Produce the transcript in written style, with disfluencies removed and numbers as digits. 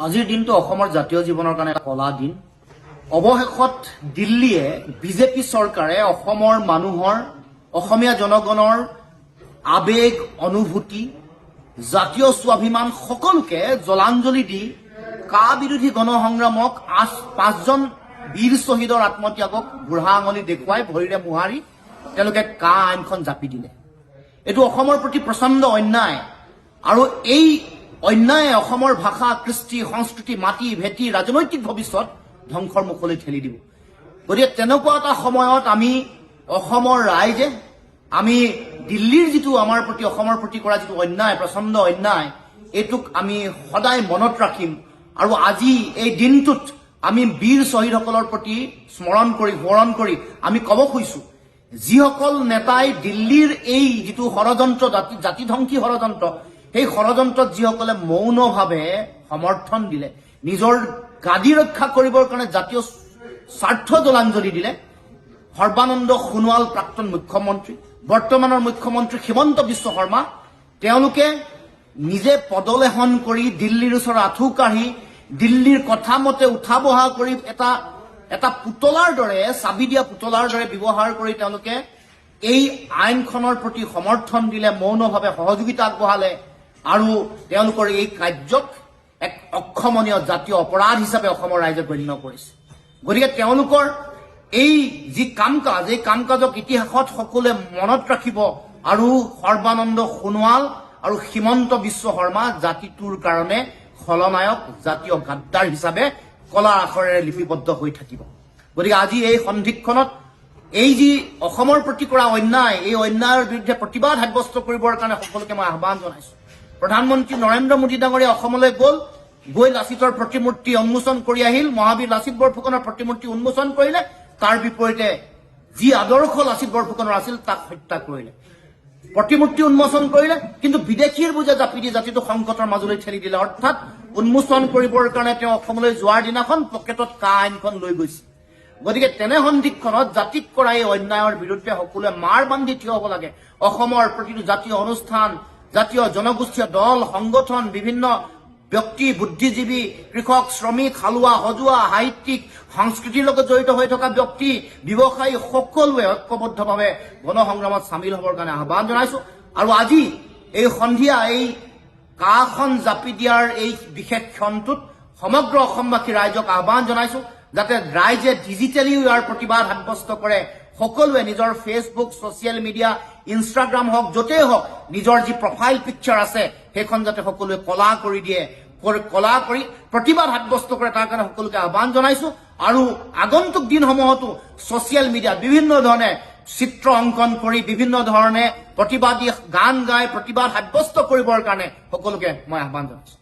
আজিৰ দিনটো অসমৰ জাতীয় জীৱনৰ কাৰণে এটা কলা দিন। অৱশেষত দিল্লীয়ে বিজেপি চৰকাৰে অসমৰ মানুহৰ অসমীয়া জনগণৰ আবেগ অনুভূতি জাতীয় স্বাভিমান সকলোকে জলাঞ্জলি দি কা বিৰোধী গণসংগ্ৰামক 5জন বীৰ শ্বহীদৰ আত্মত্যাগক বুঢ়া আঙুলি দেখুৱাই ভৰিৰে মোহাৰি তেওঁলোকে কা আইনখন জাপি দিলে। এইটো অসমৰ প্ৰতি প্ৰচণ্ড অন্যায় আৰু এই অন্যায়ে অসমৰ ভাষা কৃষ্টি সংস্কৃতি মাটি ভেটি ৰাজনৈতিক ভৱিষ্যত ধ্বংসৰ মুখলৈ ঠেলি দিব। গতিকে তেনেকুৱা এটা সময়ত আমি অসমৰ ৰাইজে আমি দিল্লীৰ যিটো আমাৰ প্ৰতি অসমৰ প্ৰতি কৰা যিটো অন্যায় প্ৰচণ্ড অন্যায় এইটোক আমি সদায় মনত ৰাখিম আৰু আজি এই দিনটোত আমি বীৰ শ্বহীদসকলৰ প্ৰতি স্মৰণ কৰি আমি ক'ব খুজিছো যিসকল নেতাই দিল্লীৰ এই যিটো ষড়যন্ত্ৰ জাতিধ্বংসী ষড়যন্ত্ৰ সেই ষড়যন্ত্ৰত যিসকলে মৌনভাৱে সমৰ্থন দিলে নিজৰ গাদী ৰক্ষা কৰিবৰ কাৰণে জাতীয় স্বাৰ্থ জলাঞ্জলি দিলে সৰ্বানন্দ সোণোৱাল প্ৰাক্তন মুখ্যমন্ত্ৰী বৰ্তমানৰ মুখ্যমন্ত্ৰী হিমন্ত বিশ্ব শৰ্মা তেওঁলোকে নিজে পদলেহন কৰি দিল্লীৰ ওচৰত আঁঠু কাঢ়ি দিল্লীৰ কথা মতে উঠা বহা কৰি এটা পুতলাৰ দৰে চাবি দিয়া পুতলাৰ দৰে ব্যৱহাৰ কৰি তেওঁলোকে এই আইনখনৰ প্ৰতি সমৰ্থন দিলে মৌনভাৱে সহযোগিতা আগবঢ়ালে আৰু তেওঁলোকৰ এই কাৰ্যক এক অক্ষমনীয় জাতীয় অপৰাধ হিচাপে অসমৰ ৰাইজে গণ্য কৰিছে। গতিকে তেওঁলোকৰ এই যি কাম কাজ এই কাম কাজক ইতিহাসত সকলোৱে মনত ৰাখিব আৰু সৰ্বানন্দ সোণোৱাল আৰু হিমন্ত বিশ্ব শৰ্মা জাতিটোৰ কাৰণে খলনায়ক জাতীয় গাদ্দাৰ হিচাপে কলা আখৰেৰে লিপিবদ্ধ হৈ থাকিব। গতিকে আজি এই সন্ধিক্ষণত এই যি অসমৰ প্ৰতি কৰা অন্যায় এই অন্যায়ৰ বিৰুদ্ধে প্ৰতিবাদ সাব্যস্ত কৰিবৰ কাৰণে সকলোকে মই আহ্বান জনাইছো। প্ৰধানমন্ত্ৰী নৰেন্দ্ৰ মোদী ডাঙৰীয়া অসমলৈ গৈ লাচিতৰ প্ৰতিমূৰ্তি উন্মোচন কৰি আহিল। মহাবীৰ লাচিত বৰফুকনৰ প্ৰতিমূৰ্তি উন্মোচন কৰিলে, তাৰ বিপৰীতে যি আদৰ্শ লাচিত বৰফুকনৰ আছিল তাক হত্যা কৰিলে। প্ৰতিমূৰ্তি উন্মোচন কৰিলে কিন্তু বিদেশীৰ বুজে জাপি দি জাতিটো সংকটৰ মাজলৈ ঠেলি দিলে। অৰ্থাৎ উন্মোচন কৰিবৰ কাৰণে তেওঁ অসমলৈ যোৱাৰ দিনাখন পকেটত কা আইনখন লৈ গৈছে। গতিকে তেনে সন্ধিক্ষণত জাতিক কৰা এই অন্যায়ৰ বিৰুদ্ধে সকলোৱে মাৰ বান্ধি থিয় হ'ব লাগে। অসমৰ প্ৰতিটো জাতীয় অনুষ্ঠান জাতীয় জনগোষ্ঠীয় দল সংগঠন বিভিন্ন ব্যক্তি বুদ্ধিজীৱী কৃষক শ্ৰমিক হালোৱা সজোৱা সাহিত্যিক সংস্কৃতিৰ লগত জড়িত হৈ থকা ব্যক্তি ব্যৱসায়ী সকলোৱে ঐক্যবদ্ধভাৱে গণসংগ্ৰামত চামিল হ'বৰ কাৰণে আহ্বান জনাইছো। আৰু আজি এই সন্ধিয়া এই কাখন জাপি দিয়াৰ এই বিশেষ ক্ষণটোত সমগ্ৰ অসমবাসী ৰাইজক আহ্বান জনাইছো যাতে ৰাইজে ডিজিটেলি ইয়াৰ প্ৰতিবাদ সাব্যস্ত কৰে। সকলোৱে নিজৰ ফেচবুক ছচিয়েল মিডিয়া ইনষ্টাগ্ৰাম হওক য'তেই হওক নিজৰ যি প্ৰফাইল পিকচাৰ আছে সেইখন যাতে সকলোৱে কলা কৰি দিয়ে কলা কৰি প্ৰতিবাদ সাব্যস্ত কৰে তাৰ কাৰণে সকলোকে আহ্বান জনাইছো। আৰু আগন্তুক দিনসমূহতো ছচিয়েল মিডিয়াত বিভিন্ন ধৰণে চিত্ৰ অংকন কৰি বিভিন্ন ধৰণে প্ৰতিবাদী গান গাই প্ৰতিবাদ সাব্যস্ত কৰিবৰ কাৰণে সকলোকে মই আহ্বান জনাইছো।